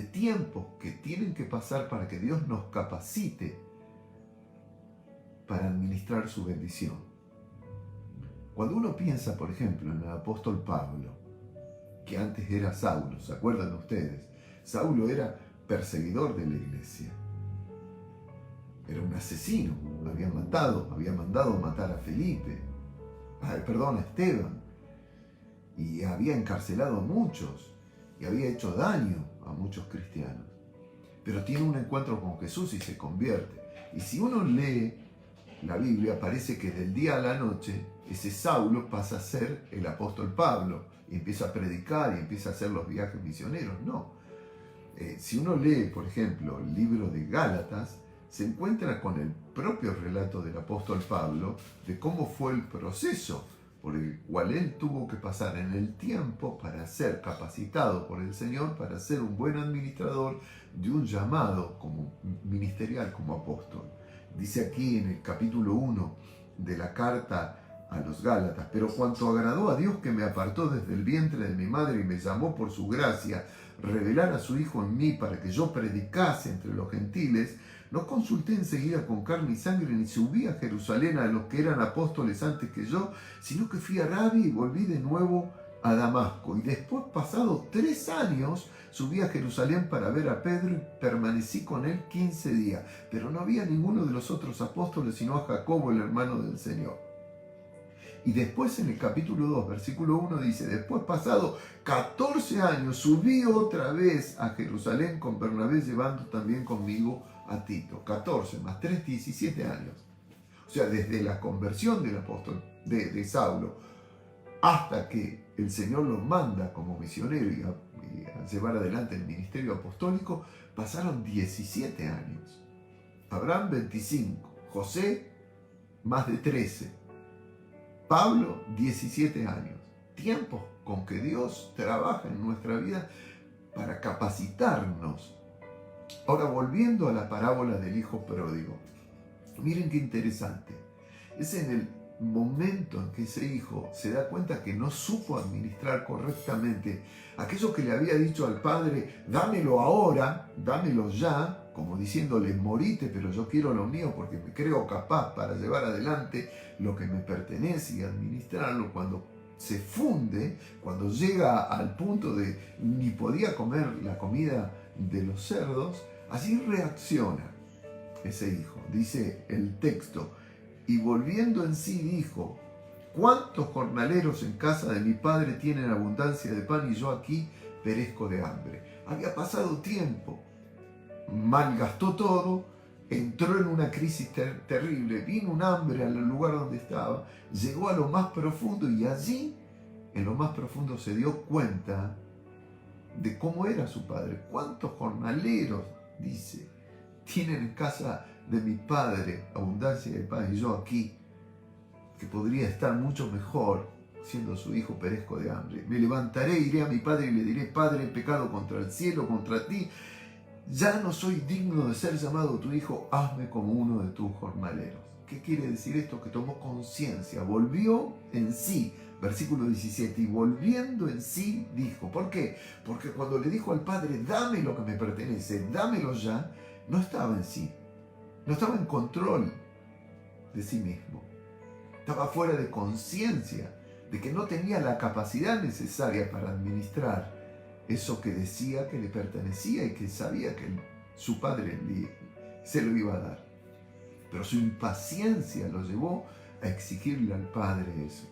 de tiempos que tienen que pasar para que Dios nos capacite para administrar su bendición. Cuando uno piensa, por ejemplo, en el apóstol Pablo, que antes era Saulo, ¿se acuerdan ustedes? Saulo era perseguidor de la iglesia. Era un asesino, había mandado matar a a Esteban, y había encarcelado a muchos, y había hecho daño a muchos cristianos. Pero tiene un encuentro con Jesús y se convierte. Y si uno lee la Biblia, parece que del día a la noche, ese Saulo pasa a ser el apóstol Pablo, y empieza a predicar y empieza a hacer los viajes misioneros. No. Si uno lee, por ejemplo, el libro de Gálatas, se encuentra con el propio relato del apóstol Pablo de cómo fue el proceso por el cual él tuvo que pasar en el tiempo para ser capacitado por el Señor, para ser un buen administrador de un llamado como ministerial como apóstol. Dice aquí en el capítulo 1 de la carta a los Gálatas: pero cuanto agradó a Dios, que me apartó desde el vientre de mi madre y me llamó por su gracia, revelar a su Hijo en mí para que yo predicase entre los gentiles, no consulté enseguida con carne y sangre, ni subí a Jerusalén a los que eran apóstoles antes que yo, sino que fui a Arabia y volví de nuevo a Damasco. Y después, pasados 3 años, subí a Jerusalén para ver a Pedro y permanecí con él 15 días. Pero no había ninguno de los otros apóstoles, sino a Jacobo, el hermano del Señor. Y después en el capítulo 2, versículo 1 dice: después, pasado 14 años, subí otra vez a Jerusalén con Bernabé, llevando también conmigo a Tito. 14 más 3, 17 años. O sea, desde la conversión del apóstol de Saulo hasta que el Señor lo manda como misionero y a llevar adelante el ministerio apostólico, pasaron 17 años. Abraham 25, José más de 13, Pablo 17 años. Tiempos con que Dios trabaja en nuestra vida para capacitarnos. Ahora, volviendo a la parábola del hijo pródigo, miren qué interesante. Es en el momento en que ese hijo se da cuenta que no supo administrar correctamente aquello que le había dicho al padre: dámelo ahora, dámelo ya, como diciéndole: morite, pero yo quiero lo mío porque me creo capaz para llevar adelante lo que me pertenece y administrarlo. Cuando se funde, cuando llega al punto de ni podía comer la comida de los cerdos, así reacciona ese hijo. Dice el texto: y volviendo en sí dijo: ¿cuántos jornaleros en casa de mi padre tienen abundancia de pan y yo aquí perezco de hambre? Había pasado tiempo, malgastó todo, entró en una crisis terrible, vino un hambre al lugar donde estaba, llegó a lo más profundo y allí, en lo más profundo, se dio cuenta de cómo era su padre. ¿Cuántos jornaleros, dice, tienen en casa de mi padre abundancia de pan y yo aquí, que podría estar mucho mejor, siendo su hijo perezco de hambre? Me levantaré, iré a mi padre y le diré: Padre, he pecado contra el cielo, contra ti, ya no soy digno de ser llamado tu hijo, hazme como uno de tus jornaleros. ¿Qué quiere decir esto? Que tomó conciencia, volvió en sí. Versículo 17, y volviendo en sí dijo. ¿Por qué? Porque cuando le dijo al padre: dame lo que me pertenece, dámelo ya, no estaba en sí, no estaba en control de sí mismo, estaba fuera de conciencia de que no tenía la capacidad necesaria para administrar eso que decía que le pertenecía y que sabía que su padre se lo iba a dar. Pero su impaciencia lo llevó a exigirle al padre eso.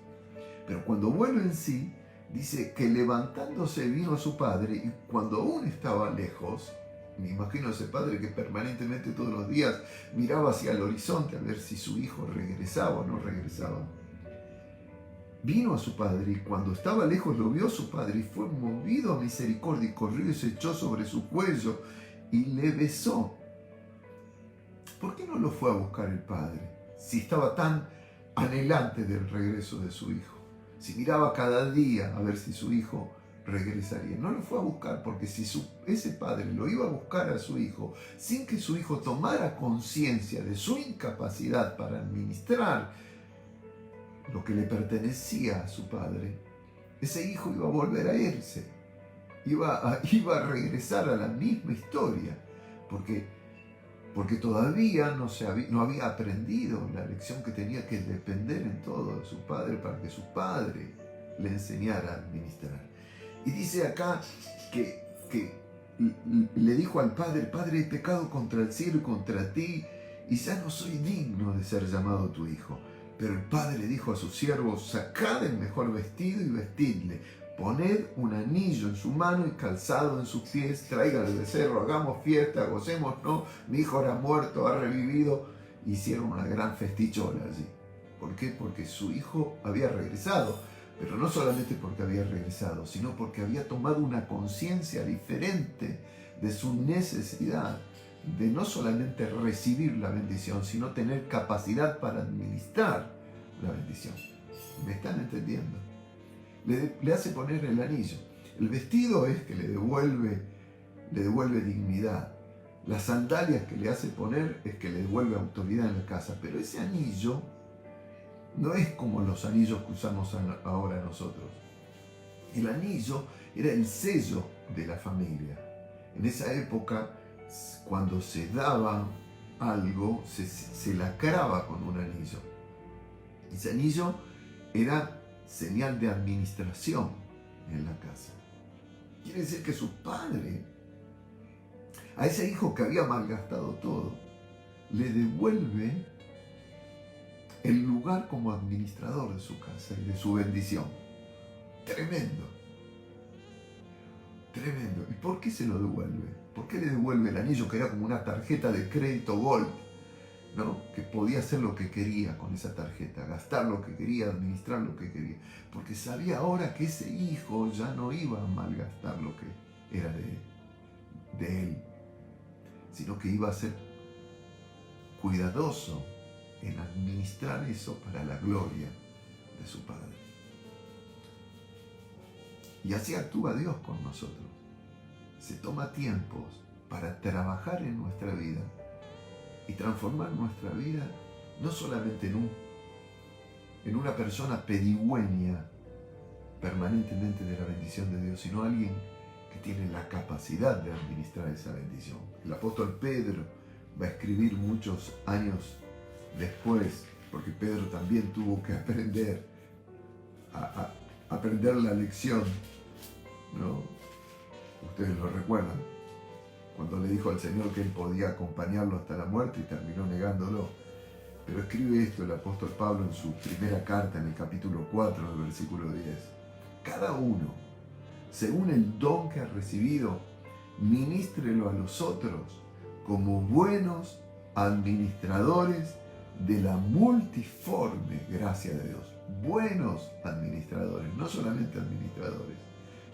Pero cuando vuelve en sí, dice que levantándose vino a su padre, y cuando aún estaba lejos, me imagino a ese padre que permanentemente todos los días miraba hacia el horizonte a ver si su hijo regresaba o no regresaba. Vino a su padre, y cuando estaba lejos lo vio su padre, y fue movido a misericordia, y corrió y se echó sobre su cuello y le besó. ¿Por qué no lo fue a buscar el padre, si estaba tan anhelante del regreso de su hijo? Si miraba cada día a ver si su hijo regresaría. No lo fue a buscar, porque si ese padre lo iba a buscar a su hijo sin que su hijo tomara conciencia de su incapacidad para administrar lo que le pertenecía a su padre, ese hijo iba a volver a irse. iba a regresar a la misma historia, porque todavía no había aprendido la lección que tenía que depender en todo de su padre para que su padre le enseñara a administrar. Y dice acá que le dijo al padre: Padre, he pecado contra el cielo y contra ti, y ya no soy digno de ser llamado tu hijo. Pero el padre dijo a sus siervos: sacad el mejor vestido y vestidle, poned un anillo en su mano y calzado en sus pies, traiga el becerro, hagamos fiesta, gocémonos, mi hijo era muerto, ha revivido. Hicieron una gran festichola allí. ¿Por qué? Porque su hijo había regresado, pero no solamente porque había regresado, sino porque había tomado una conciencia diferente de su necesidad de no solamente recibir la bendición, sino tener capacidad para administrar la bendición. ¿Me están entendiendo? Le hace poner el anillo. El vestido es que le devuelve dignidad. Las sandalias que le hace poner es que le devuelve autoridad en la casa. Pero ese anillo no es como los anillos que usamos ahora nosotros. El anillo era el sello de la familia. En esa época, cuando se daba algo, se lacraba con un anillo. Ese anillo era señal de administración en la casa. Quiere decir que su padre, a ese hijo que había malgastado todo, le devuelve el lugar como administrador de su casa y de su bendición. Tremendo. Tremendo. ¿Y por qué se lo devuelve? ¿Por qué le devuelve el anillo, que era como una tarjeta de crédito Gold, ¿no? Que podía hacer lo que quería con esa tarjeta, gastar lo que quería, administrar lo que quería? Porque sabía ahora que ese hijo ya no iba a malgastar lo que era de él, sino que iba a ser cuidadoso en administrar eso para la gloria de su Padre. Y así actúa Dios con nosotros. Se toma tiempos para trabajar en nuestra vida y transformar nuestra vida no solamente en una persona pedigüeña permanentemente de la bendición de Dios, sino alguien que tiene la capacidad de administrar esa bendición. El apóstol Pedro va a escribir muchos años después, porque Pedro también tuvo que aprender la lección, ¿no? Ustedes lo recuerdan, cuando le dijo al Señor que él podía acompañarlo hasta la muerte y terminó negándolo. Pero escribe esto el apóstol Pablo en su primera carta, en el capítulo 4, del versículo 10. Cada uno, según el don que ha recibido, ministrelo a los otros como buenos administradores de la multiforme gracia de Dios. Buenos administradores, no solamente administradores,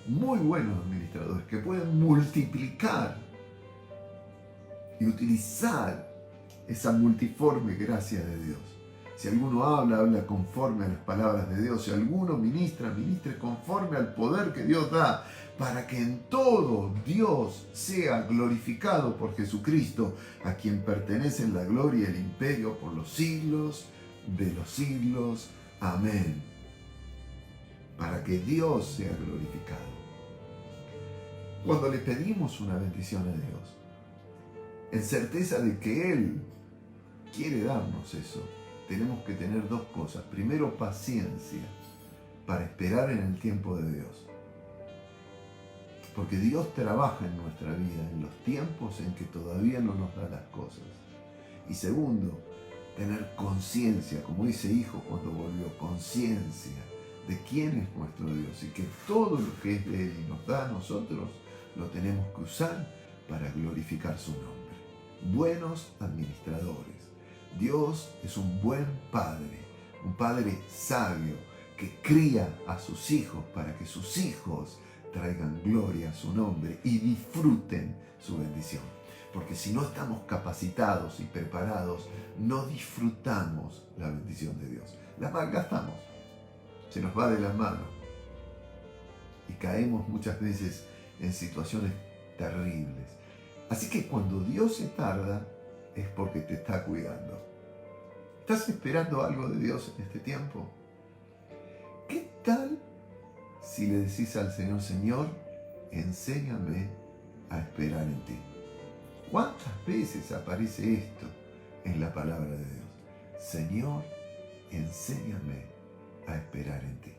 muy buenos administradores que pueden multiplicar y utilizar esa multiforme gracia de Dios. Si alguno habla conforme a las palabras de Dios. Si alguno ministre conforme al poder que Dios da, para que en todo Dios sea glorificado por Jesucristo, a quien pertenecen la gloria y el imperio por los siglos de los siglos. Amén. Para que Dios sea glorificado. Cuando le pedimos una bendición a Dios, en certeza de que Él quiere darnos eso, tenemos que tener dos cosas. Primero, paciencia para esperar en el tiempo de Dios. Porque Dios trabaja en nuestra vida en los tiempos en que todavía no nos da las cosas. Y segundo, tener conciencia, como dice hijo cuando volvió, conciencia de quién es nuestro Dios y que todo lo que es de Él y nos da a nosotros lo tenemos que usar para glorificar su nombre. Buenos administradores. Dios es un buen padre, un padre sabio que cría a sus hijos para que sus hijos traigan gloria a su nombre y disfruten su bendición. Porque si no estamos capacitados y preparados, no disfrutamos la bendición de Dios. La malgastamos, se nos va de las manos y caemos muchas veces en situaciones terribles. Así que cuando Dios se tarda, es porque te está cuidando. ¿Estás esperando algo de Dios en este tiempo? ¿Qué tal si le decís al Señor: Señor, enséñame a esperar en ti. ¿Cuántas veces aparece esto en la palabra de Dios? Señor, enséñame a esperar en ti.